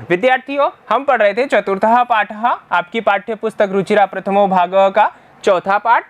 विद्यार्थियों, हम पढ़ रहे थे चतुर्थः पाठः, आपकी पाठ्य पुस्तक रुचिरा प्रथमो भागः का चौथा पाठ,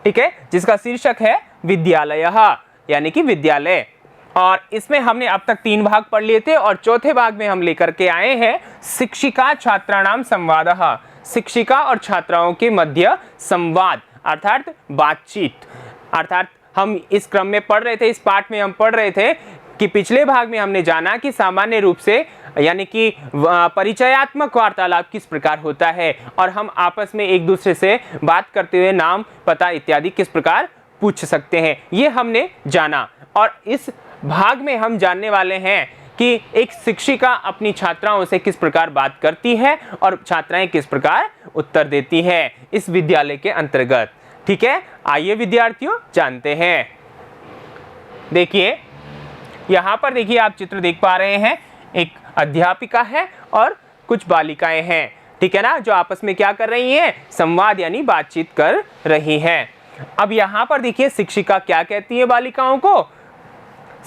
ठीक है, जिसका शीर्षक है विद्यालयः, यानी कि विद्यालय। और इसमें हमने अब तक 3 भाग पढ़ लिए थे और चौथे भाग में हम लेकर के आए हैं शिक्षिका छात्राणाम संवादः, शिक्षिका और छात्राओं के मध्य संवाद अर्थात बातचीत। अर्थात हम इस क्रम में पढ़ रहे थे, इस पाठ में हम पढ़ रहे थे कि पिछले भाग में हमने जाना कि सामान्य रूप से यानी कि परिचयात्मक वार्तालाप किस प्रकार होता है और हम आपस में एक दूसरे से बात करते हुए नाम पता इत्यादि किस प्रकार पूछ सकते हैं, ये हमने जाना। और इस भाग में हम जानने वाले हैं कि एक शिक्षिका अपनी छात्राओं से किस प्रकार बात करती है और छात्राएं किस प्रकार उत्तर देती है इस विद्यालय के अंतर्गत। ठीक है, आइए विद्यार्थियों जानते हैं। देखिए यहाँ पर देखिए आप चित्र देख पा रहे हैं, एक अध्यापिका है और कुछ बालिकाएं हैं, ठीक है ना, जो आपस में क्या कर रही हैं, संवाद यानी बातचीत कर रही हैं। अब यहाँ पर देखिए शिक्षिका क्या कहती है बालिकाओं को,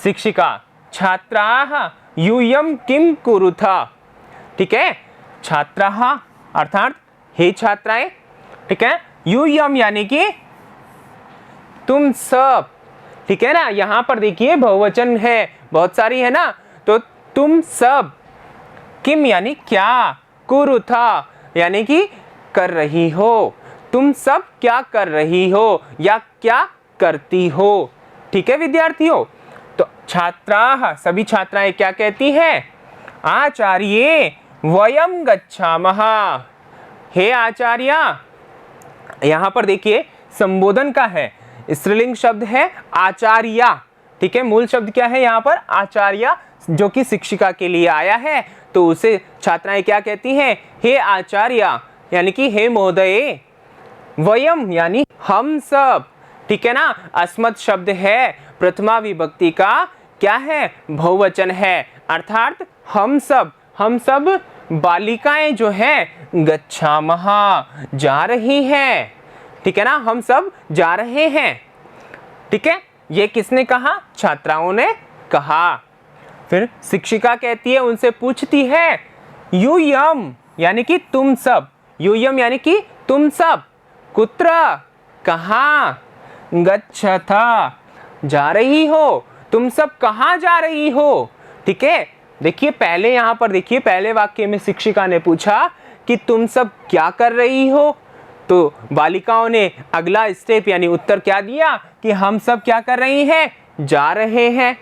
शिक्षिका छात्राः यूयं किं कुरुथ, ठीक है, छात्राः अर्थात हे छात्राएं, ठीक है, यूयं यानी कि तुम सब, ठीक है ना, यहाँ पर देखिए बहुवचन है, बहुत सारी है ना, तो तुम सब, किम यानी क्या, कुरुथा यानी कि कर रही हो, तुम सब क्या कर रही हो या क्या करती हो। ठीक है विद्यार्थियों, तो छात्राः सभी छात्राएं क्या कहती हैं, आचार्ये वयम गच्छामः, हे आचार्य। यहाँ पर देखिए संबोधन का है, स्त्रीलिंग शब्द है आचार्या, ठीक है, मूल शब्द क्या है यहाँ पर आचार्य, जो कि शिक्षिका के लिए आया है, तो उसे छात्राएं क्या कहती हैं, हे आचार्य यानी कि हे महोदय, वयम यानी हम सब, ठीक है ना, अस्मत् शब्द है, प्रथमा विभक्ति का क्या है, बहुवचन है, अर्थात हम सब बालिकाएं जो हैं गच्छामः जा रही हैं, ठीक है ना, हम सब जा रहे हैं, ठीक है, ये किसने कहा, छात्राओं ने कहा। फिर शिक्षिका कहती है, उनसे पूछती है, यूयम यानी कि तुम सब, यूयम यानी कि तुम सब, कुत्र कहाँ, गच्छथ जा रही हो, तुम सब कहाँ जा रही हो। ठीक है, देखिए पहले यहाँ पर देखिए पहले वाक्य में शिक्षिका ने पूछा कि तुम सब क्या कर रही हो, तो बालिकाओं ने अगला स्टेप यानी उत्तर क्या दिया कि हम सब क्या कर रही हैं, जा रहे हैं,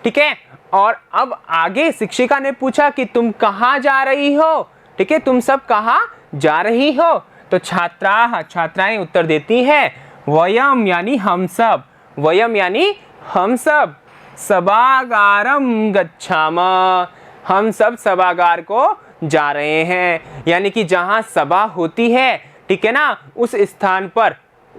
ठीक है। और अब आगे शिक्षिका ने पूछा कि तुम कहाँ जा रही हो, ठीक है, तुम सब कहाँ जा रही हो, तो छात्राएं उत्तर देती हैं, वयम यानी हम सब, वयम यानी हम सब, सभागारम गच्छामः, हम सब सभागार को जा रहे हैं, यानी कि जहाँ सभा होती है, ठीक है ना, उस स्थान पर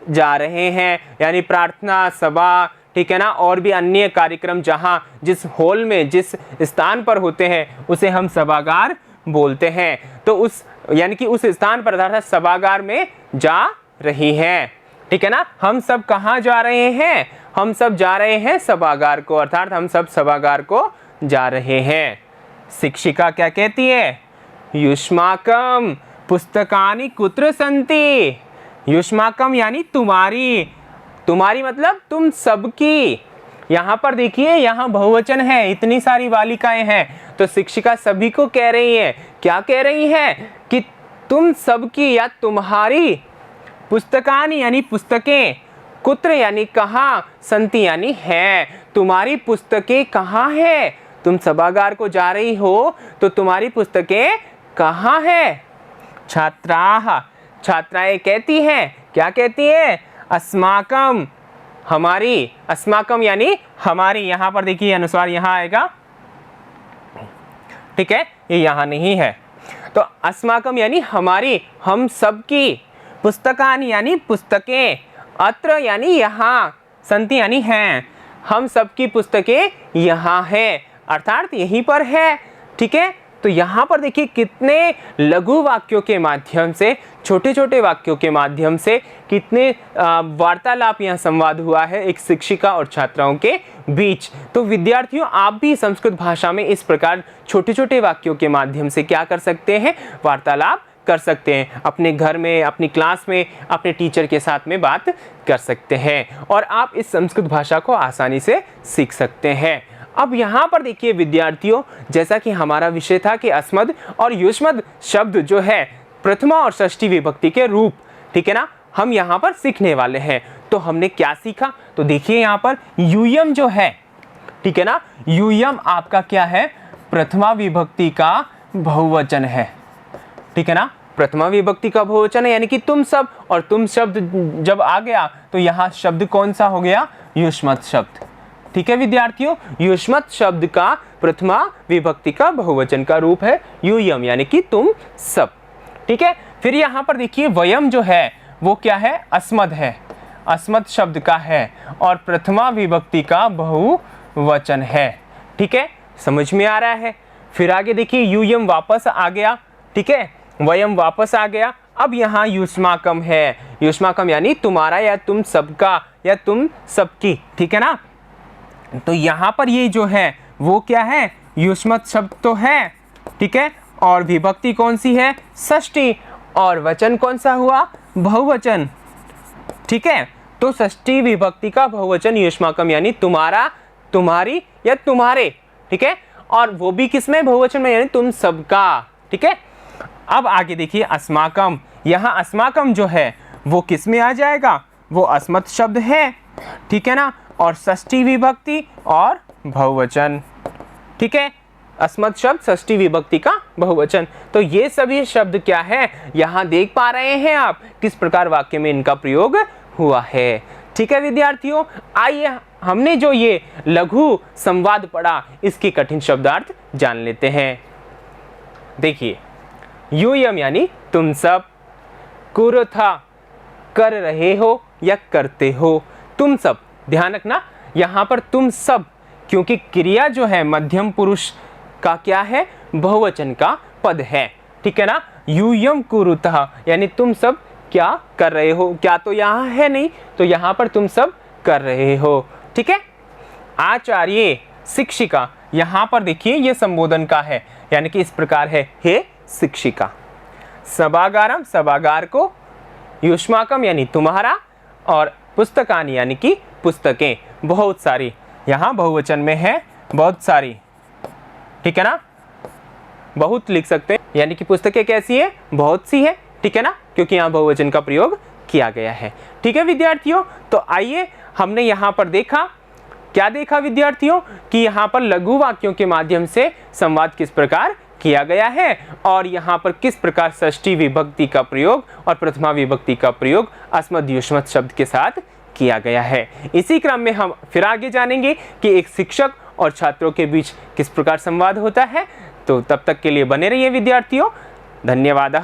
जा रहे हैं, यानी प्रार्थना सभा, ठीक है ना, और भी अन्य कार्यक्रम जहाँ जिस हॉल में जिस स्थान पर होते हैं उसे हम सभागार बोलते हैं, तो उस यानी कि उस स्थान पर अर्थात सभागार में जा रही हैं, ठीक है ना। हम सब कहाँ जा रहे हैं, हम सब जा रहे हैं सभागार को, अर्थात हम सब सभागार को जा रहे हैं। शिक्षिका क्या कहती है, युष्माकम पुस्तकानि कुत्र सन्ति, युष्माकम यानी तुम्हारी, तुम्हारी मतलब तुम सबकी। यहाँ पर देखिए यहाँ बहुवचन है, इतनी सारी बालिकाएं हैं, तो शिक्षिका सभी को कह रही है, क्या कह रही है कि तुम सबकी या तुम्हारी, पुस्तकानि यानी पुस्तकें, कुत्र यानी कहाँ, संति यानी है, तुम्हारी पुस्तकें कहाँ है, तुम सभागार को जा रही हो तो तुम्हारी पुस्तकें कहाँ है। छात्राएं कहती हैं, क्या कहती है, अस्माकम हमारी, अस्माकम यानी हमारी, यहाँ पर देखिए अनुस्वार यहाँ आएगा, ठीक है, ये यहाँ नहीं है, तो अस्माकम यानी हमारी, हम सबकी, पुस्तकानि यानी पुस्तकें, अत्र यानी यहाँ, संति यानी हैं, हम सबकी पुस्तकें यहाँ है, अर्थात यहीं पर है, ठीक है। तो तो यहाँ पर देखिए कितने लघु वाक्यों के माध्यम से, छोटे छोटे वाक्यों के माध्यम से कितने वार्तालाप यहाँ संवाद हुआ है एक शिक्षिका और छात्राओं के बीच। तो विद्यार्थियों, आप भी संस्कृत भाषा में इस प्रकार छोटे छोटे वाक्यों के माध्यम से क्या कर सकते हैं, वार्तालाप कर सकते हैं। अपने घर में, अपनी क्लास में, अपने टीचर के साथ में बात कर सकते हैं और आप इस संस्कृत भाषा को आसानी से सीख सकते हैं। अब यहाँ पर देखिए विद्यार्थियों, जैसा कि हमारा विषय था कि अस्मद और युष्मद शब्द जो है प्रथमा और षष्ठी विभक्ति के रूप, ठीक है ना, हम यहाँ पर सीखने वाले हैं। तो हमने क्या सीखा, तो देखिए यहाँ पर यूयम जो है, ठीक है ना, यूयम आपका क्या है, प्रथमा विभक्ति का बहुवचन है, ठीक है ना, प्रथमा विभक्ति का बहुवचन है, यानी कि तुम सब, और तुम शब्द जब आ गया तो यहाँ शब्द कौन सा हो गया, युष्मत शब्द। ठीक है विद्यार्थियों, युष्मत शब्द का प्रथमा विभक्ति का बहुवचन का रूप है यूयम, यानी कि तुम सब। ठीक है, फिर यहाँ पर देखिए वयम जो है वो क्या है, अस्मद है, अस्मद शब्द का है और प्रथमा विभक्ति का बहुवचन है। ठीक है, समझ में आ रहा है। फिर आगे देखिए यूयम वापस आ गया, ठीक है, वयम वापस आ गया। अब यहाँ युष्माकम है, युष्माकम यानी तुम्हारा या तुम सबका या तुम सबकी, ठीक है ना। तो यहाँ पर ये जो है वो क्या है, युष्मत शब्द तो है, ठीक है, और विभक्ति कौन सी है, षष्ठी, और वचन कौन सा हुआ, बहुवचन। ठीक है, तो षष्ठी विभक्ति का बहुवचन युष्माकम यानी तुम्हारा, तुम्हारी या तुम्हारे, ठीक है, और वो भी किसमें, बहुवचन में, यानी तुम सबका। ठीक है, अब आगे देखिए अस्माकम, यहाँ अस्माकम जो है वो किस में आ जाएगा, वो अस्मत् शब्द है, ठीक है ना, और षष्ठी विभक्ति और बहुवचन। ठीक है, अस्मत् शब्द षष्ठी विभक्ति का बहुवचन। तो ये सभी शब्द क्या है, यहाँ देख पा रहे हैं आप किस प्रकार वाक्य में इनका प्रयोग हुआ है। ठीक है विद्यार्थियों, आइए हमने जो ये लघु संवाद पढ़ा इसके कठिन शब्दार्थ जान लेते हैं। देखिए, यूयम यानी तुम सब, कुरुथा कर रहे हो या करते हो, तुम सब, ध्यान रखना यहाँ पर तुम सब, क्योंकि क्रिया जो है मध्यम पुरुष का क्या है, बहुवचन का पद है, ठीक है ना। यूयम कुरुतः यानी तुम सब क्या कर रहे हो, क्या तो यहाँ है नहीं, तो यहाँ पर तुम सब कर रहे हो। ठीक है, आचार्य, शिक्षिका, यहाँ पर देखिए ये संबोधन का है, यानी कि इस प्रकार है, हे शिक्षिका। सभागारम, सभागार को, युष्माकम यानी तुम्हारा, और पुस्तकानि यानी कि पुस्तकें, बहुत सारी, यहाँ बहुवचन में है, बहुत सारी, ठीक है ना, बहुत लिख सकते हैं, यानी कि पुस्तकें कैसी है, बहुत सी है, ठीक है ना, क्योंकि यहाँ बहुवचन का प्रयोग किया गया है। ठीक है विद्यार्थियों, तो आइए हमने यहाँ पर देखा, क्या देखा विद्यार्थियों, कि यहाँ पर लघु वाक्यों के माध्यम से संवाद किस प्रकार किया गया है और यहाँ पर किस प्रकार षष्ठी विभक्ति का प्रयोग और प्रथमा विभक्ति का प्रयोग अस्मद युष्मत शब्द के साथ किया गया है। इसी क्रम में हम फिर आगे जानेंगे कि एक शिक्षक और छात्रों के बीच किस प्रकार संवाद होता है। तो तब तक के लिए बने रहिए विद्यार्थियों, धन्यवाद।